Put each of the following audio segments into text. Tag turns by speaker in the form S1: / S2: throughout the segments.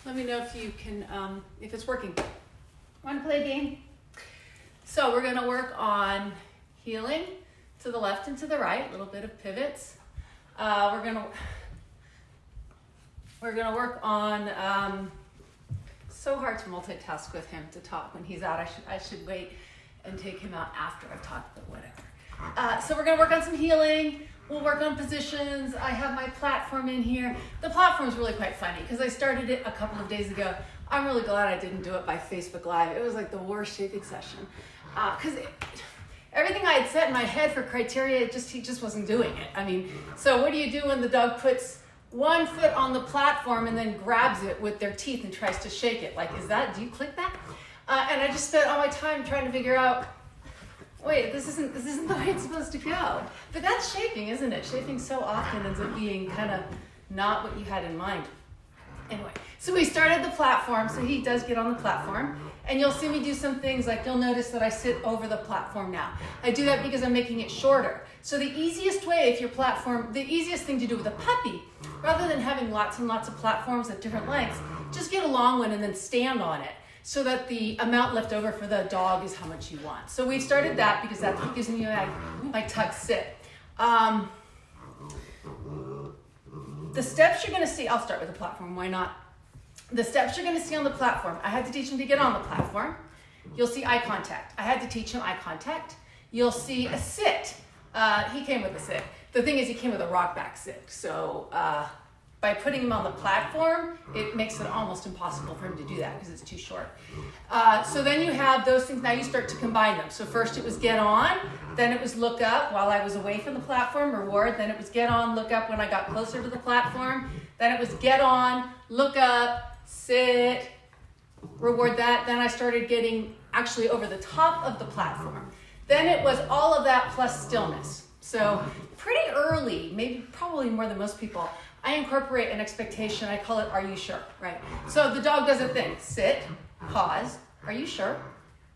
S1: Let me know if you can, if it's working. Want to play a game? So we're gonna work on heeling to the left and to the right, a little bit of pivots. We're gonna work on, so hard to multitask with him to talk when he's out. I should wait and take him out after I've talked, but whatever. So we're gonna work on some heeling. We'll work on positions. I have my platform in here. The platform is really quite funny because I started it a couple of days ago. I'm really glad I didn't do it by Facebook Live. It was like the worst shaping session. Because everything I had set in my head for criteria, he just wasn't doing it. I mean, so what do you do when the dog puts one foot on the platform and then grabs it with their teeth and tries to shake it? Like, do you click that? And I just spent all my time trying to figure out, wait, this isn't the way it's supposed to go. But that's shaping, isn't it? Shaping so often ends up being kind of not what you had in mind. Anyway, so we started the platform, so he does get on the platform, and you'll see me do some things like you'll notice that I sit over the platform now. I do that because I'm making it shorter. So the easiest way, the easiest thing to do with a puppy, rather than having lots and lots of platforms at different lengths, just get a long one and then stand on it, so that the amount left over for the dog is how much you want. So we started that because that's what gives me my tuck sit. The steps you're gonna see, I'll start with the platform, why not? The steps you're gonna see on the platform, I had to teach him to get on the platform. You'll see eye contact. I had to teach him eye contact. You'll see a sit. He came with a sit. The thing is, he came with a rock back sit. So by putting him on the platform, it makes it almost impossible for him to do that because it's too short. So then you have those things, now you start to combine them. So first it was get on, then it was look up while I was away from the platform, reward, then it was get on, look up when I got closer to the platform, then it was get on, look up, sit, reward that, then I started getting actually over the top of the platform. Then it was all of that plus stillness. So pretty early, probably more than most people, I incorporate an expectation. I call it, are you sure, right? So the dog does a thing, sit, pause, are you sure?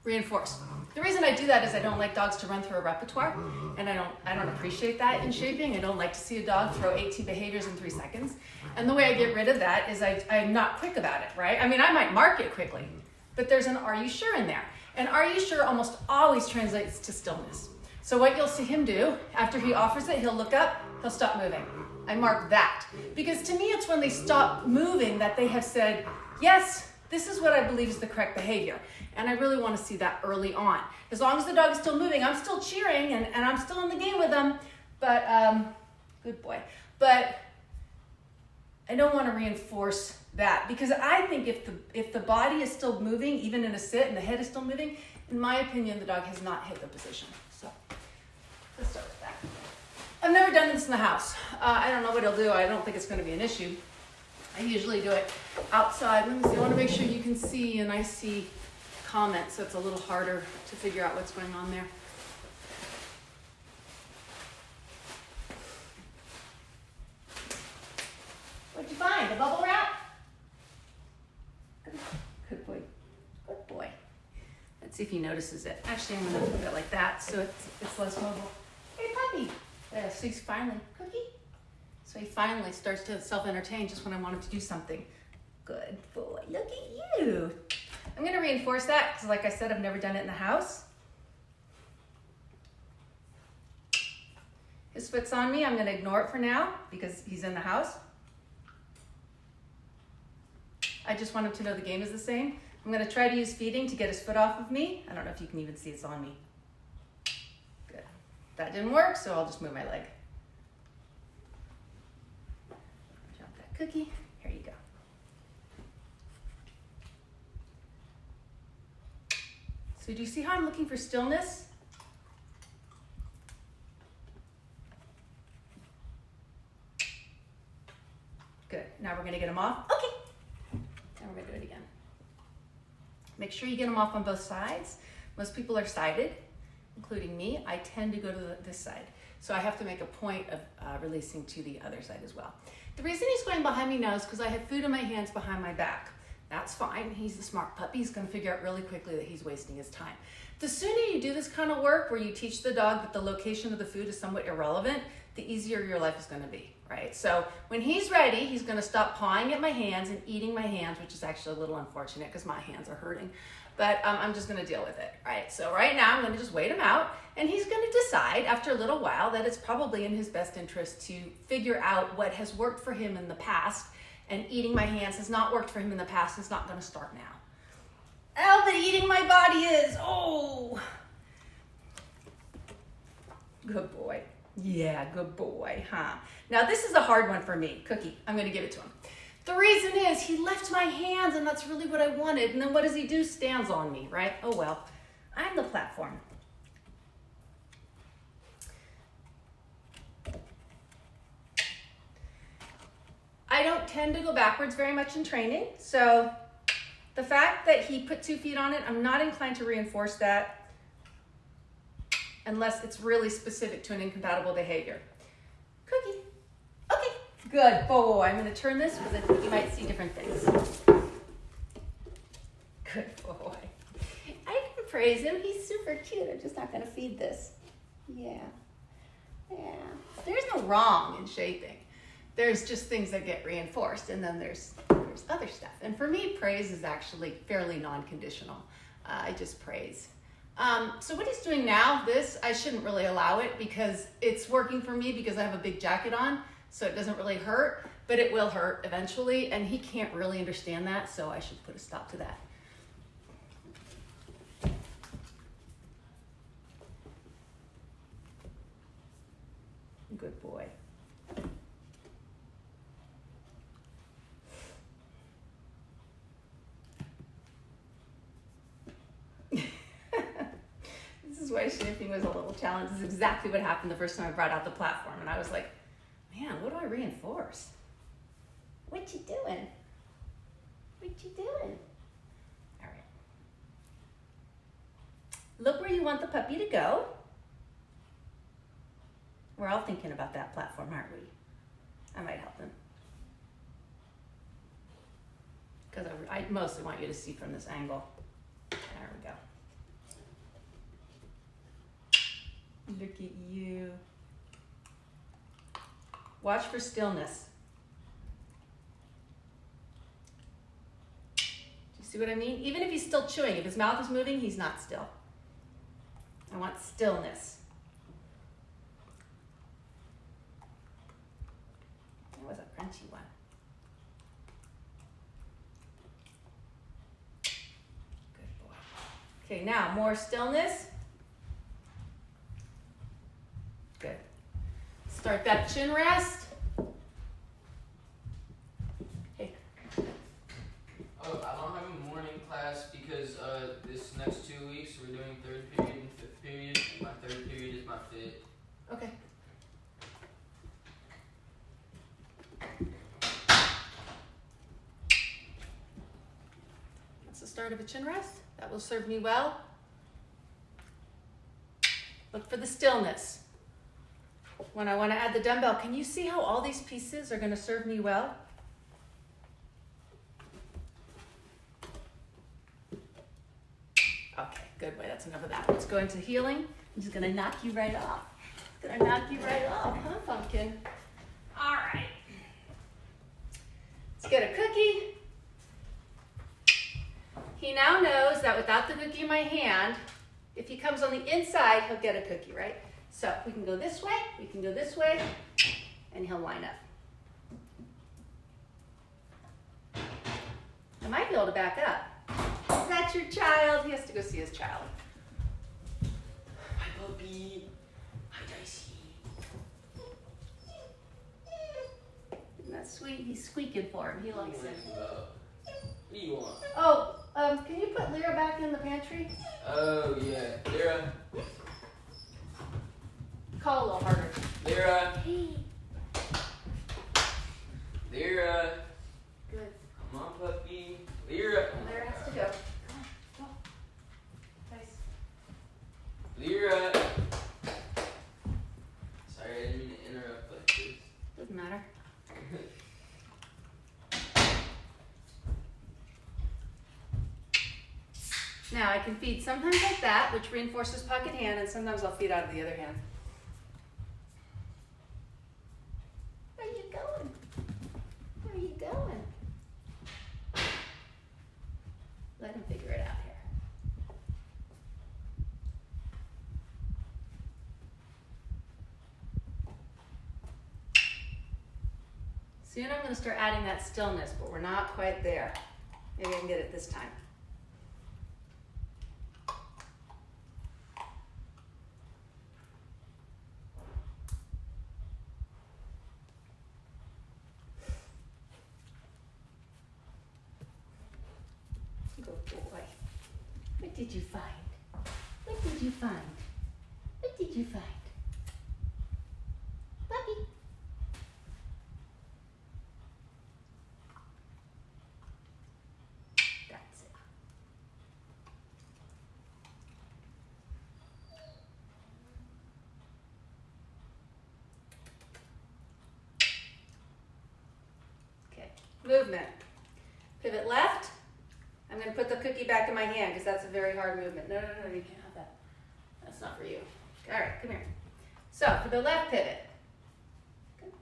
S1: Reinforce. The reason I do that is I don't like dogs to run through a repertoire, and I don't appreciate that in shaping. I don't like to see a dog throw 18 behaviors in 3 seconds. And the way I get rid of that is I'm not quick about it, right? I mean, I might mark it quickly, but there's an are you sure in there. And are you sure almost always translates to stillness. So what you'll see him do, after he offers it, he'll look up, he'll stop moving. I mark that. Because to me, it's when they stop moving that they have said, yes, this is what I believe is the correct behavior. And I really want to see that early on. As long as the dog is still moving, I'm still cheering and I'm still in the game with them. But, good boy. But I don't want to reinforce that because I think if the body is still moving, even in a sit, and the head is still moving, in my opinion, the dog has not hit the position. So let's start with that. I've never done this in the house. I don't know what he'll do. I don't think it's going to be an issue. I usually do it outside. Let me see. I want to make sure you can see, and I see comments, so it's a little harder to figure out what's going on there. What'd you find? A bubble wrap? Good boy. Good boy. Let's see if he notices it. Actually, I'm going to put it like that so it's less mobile. Hey, puppy. So he's finally, cookie? So he finally starts to self-entertain just when I want him to do something. Good boy, look at you. I'm gonna reinforce that because like I said, I've never done it in the house. His foot's on me, I'm gonna ignore it for now because he's in the house. I just want him to know the game is the same. I'm gonna try to use feeding to get his foot off of me. I don't know if you can even see it's on me. Good. That didn't work, so I'll just move my leg. Drop that cookie. Here you go. So do you see how I'm looking for stillness? Good. Now we're going to get them off. Okay. Now we're going to do it again. Make sure you get them off on both sides. Most people are sided, including me. I tend to go to this side. So I have to make a point of releasing to the other side as well. The reason he's going behind me now is because I have food in my hands behind my back. That's fine. He's a smart puppy. He's going to figure out really quickly that he's wasting his time. The sooner you do this kind of work where you teach the dog that the location of the food is somewhat irrelevant, the easier your life is going to be, right? So when he's ready, he's going to stop pawing at my hands and eating my hands, which is actually a little unfortunate because my hands are hurting. But I'm just going to deal with it, right? So right now I'm going to just wait him out, and he's going to decide after a little while that it's probably in his best interest to figure out what has worked for him in the past, and eating my hands has not worked for him in the past. It's not going to start now. Oh, but eating my body is. Oh. Good boy. Yeah, good boy, huh? Now, this is a hard one for me. Cookie, I'm going to give it to him. The reason is he left my hands, and that's really what I wanted. And then what does he do? Stands on me, right? Oh, well. I'm the platform. I don't tend to go backwards very much in training, so the fact that he put 2 feet on it, I'm not inclined to reinforce that unless it's really specific to an incompatible behavior. Cookie. Okay. Good boy. I'm going to turn this because I think you might see different things. Good boy. I can praise him. He's super cute. I'm just not going to feed this. Yeah. Yeah. There's no wrong in shaping. There's just things that get reinforced, and then there's other stuff. And for me, praise is actually fairly non-conditional. I just praise. So what he's doing now, this, I shouldn't really allow it because it's working for me because I have a big jacket on, so it doesn't really hurt, but it will hurt eventually, and he can't really understand that, so I should put a stop to that. Good boy. This is why shaping was a little challenge. This is exactly what happened the first time I brought out the platform. And I was like, man, what do I reinforce? What you doing? What you doing? All right. Look where you want the puppy to go. We're all thinking about that platform, aren't we? I might help him. Because I mostly want you to see from this angle. There we go. Look at you. Watch for stillness. Do you see what I mean? Even if he's still chewing, if his mouth is moving, he's not still. I want stillness. That was a crunchy one. Good boy. Okay, now more stillness. Good. Start that chin rest. Hey.
S2: Oh, I don't have a morning class because this next 2 weeks we're doing 3rd period and 5th period, and my 3rd period is my 5th.
S1: Okay. That's the start of a chin rest. That will serve me well. Look for the stillness. When I want to add the dumbbell, can you see how all these pieces are going to serve me well? Okay, good boy. That's enough of that. Let's go into healing. I'm just going to knock you right off. Going to knock you right off, huh, pumpkin? All right. Let's get a cookie. He now knows that without the cookie in my hand, if he comes on the inside, he'll get a cookie, right? So we can go this way, we can go this way, and he'll line up. I might be able to back up. Is that your child? He has to go see his child.
S2: Hi, puppy. Hi, Dicey.
S1: Isn't that sweet? He's squeaking for him. He likes it.
S2: What do you want?
S1: Oh, can you put Lyra back in the pantry?
S2: Oh, yeah. Lyra.
S1: Call a little harder.
S2: Lyra.
S1: Hey.
S2: Lyra.
S1: Good.
S2: Come on, puppy. Lyra.
S1: Lyra has to go. Come on, go. Nice.
S2: Lyra. Sorry, I didn't mean to interrupt like this.
S1: Doesn't matter. Now I can feed sometimes like that, which reinforces pocket hand, and sometimes I'll feed out of the other hand. Soon I'm gonna start adding that stillness, but we're not quite there. Maybe I can get it this time. Good boy. What did you find? What did you find? What did you find? Puppy. That's it. Okay, movement. Pivot left. I'm going to put the cookie back in my hand because that's a very hard movement. No, you can't have that. That's not for you. All right, come here. So for the left pivot. Good.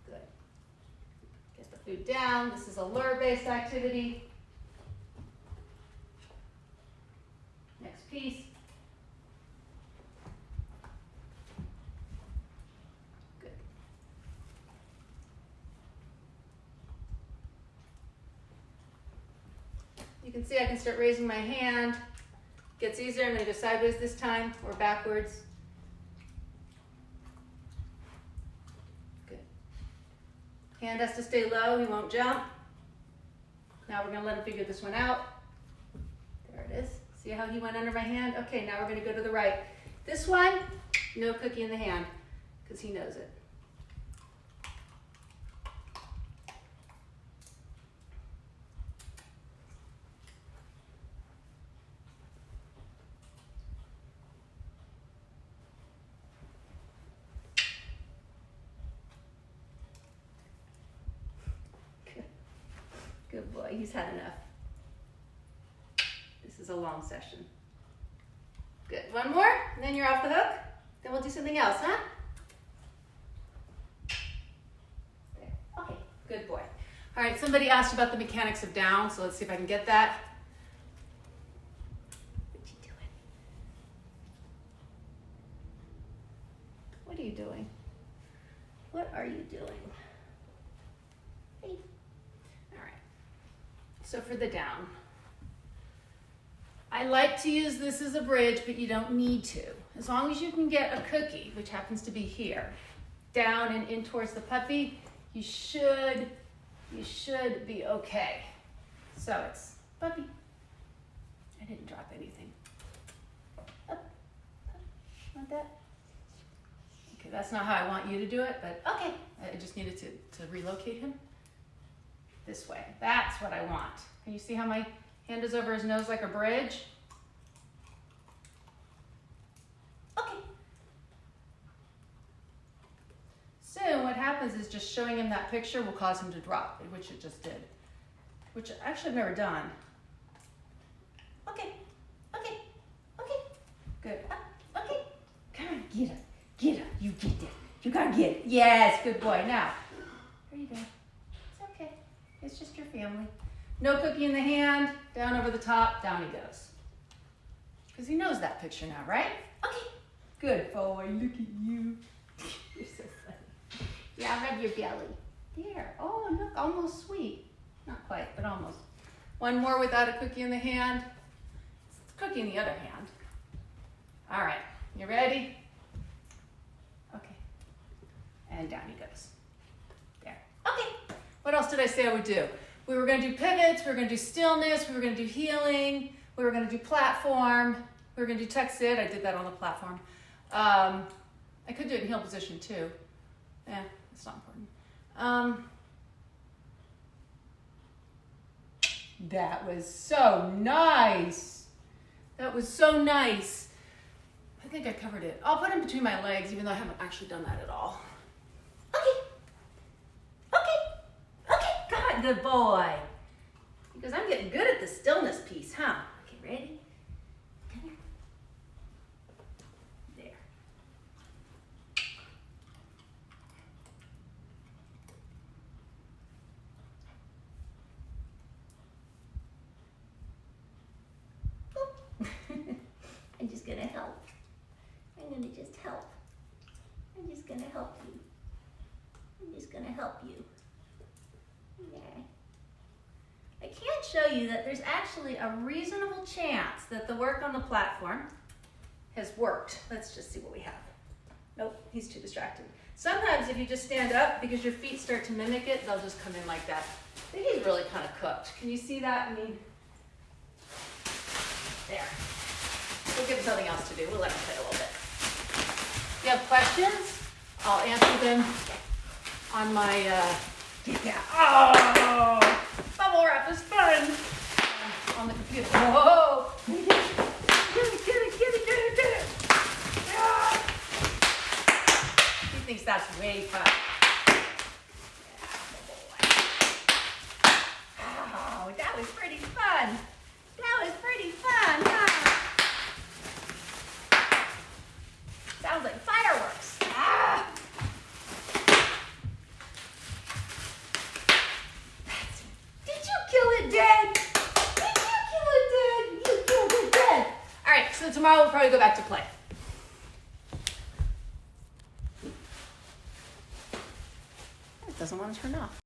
S1: Good. Get the food down. This is a lure-based activity. Next piece. Good. You can see I can start raising my hand. Gets easier. I'm going to go sideways this time or backwards. Good. Hand has to stay low. He won't jump. Now we're going to let him figure this one out. There it is. See how he went under my hand? Okay, now we're going to go to the right. This one, no cookie in the hand because he knows it. Good boy, he's had enough. This is a long session. Good, one more, and then you're off the hook. Then we'll do something else, huh? There. Okay, good boy. All right, somebody asked about the mechanics of down, so let's see if I can get that. What you doing? What are you doing? What are you doing? Hey. All right. So for the down, I like to use this as a bridge, but you don't need to. As long as you can get a cookie, which happens to be here, down and in towards the puppy, you should be okay. So it's puppy. I didn't drop anything. Up. Want that? Okay, that's not how I want you to do it, but okay. I just needed to relocate him this way. That's what I want. Can you see how my hand is over his nose like a bridge? Okay. Soon what happens is just showing him that picture will cause him to drop, which it just did. Which actually I've never done. Okay. Good. Okay. Come on, get up. Get up. You get there. You gotta get it. Yes, good boy. Now, here you go. It's okay. It's just your family. No cookie in the hand, down over the top, down he goes. Because he knows that picture now, right? Okay. Good boy, look at you. You're so funny. Yeah, rub your belly. There. Oh, look, almost sweet. Not quite, but almost. One more without a cookie in the hand. Cookie in the other hand. All right, you ready? Okay. And down he goes. There. Okay. What else did I say I would do? We were going to do pivots, we were going to do stillness, we were going to do healing, we were going to do platform, we were going to do tuck sit. I did that on the platform. I could do it in heel position too. Yeah, it's not important. That was so nice. That was so nice. I think I covered it. I'll put him between my legs, even though I haven't actually done that at all. Good boy. Because I'm getting good at the stillness piece, huh? Okay, ready? Come here. There. I'm just gonna help. I'm gonna just help. I'm just gonna help you. gonna help you. Okay. I can't show you that there's actually a reasonable chance that the work on the platform has worked. Let's just see what we have. Nope, he's too distracted. Sometimes if you just stand up, because your feet start to mimic it, they'll just come in like that. I think he's really kind of cooked. Can you see that? I mean, there. We'll give him something else to do. We'll let him play a little bit. If you have questions, I'll answer them on my, yeah. Oh, bubble wrap is fun. On the computer. Whoa. Get it. Yeah. He thinks that's way fun. Oh, that was pretty fun. Huh? Sounds like fireworks. Ah. Did you kill it dead? You killed it dead. All right, so tomorrow we'll probably go back to play. It doesn't want to turn off.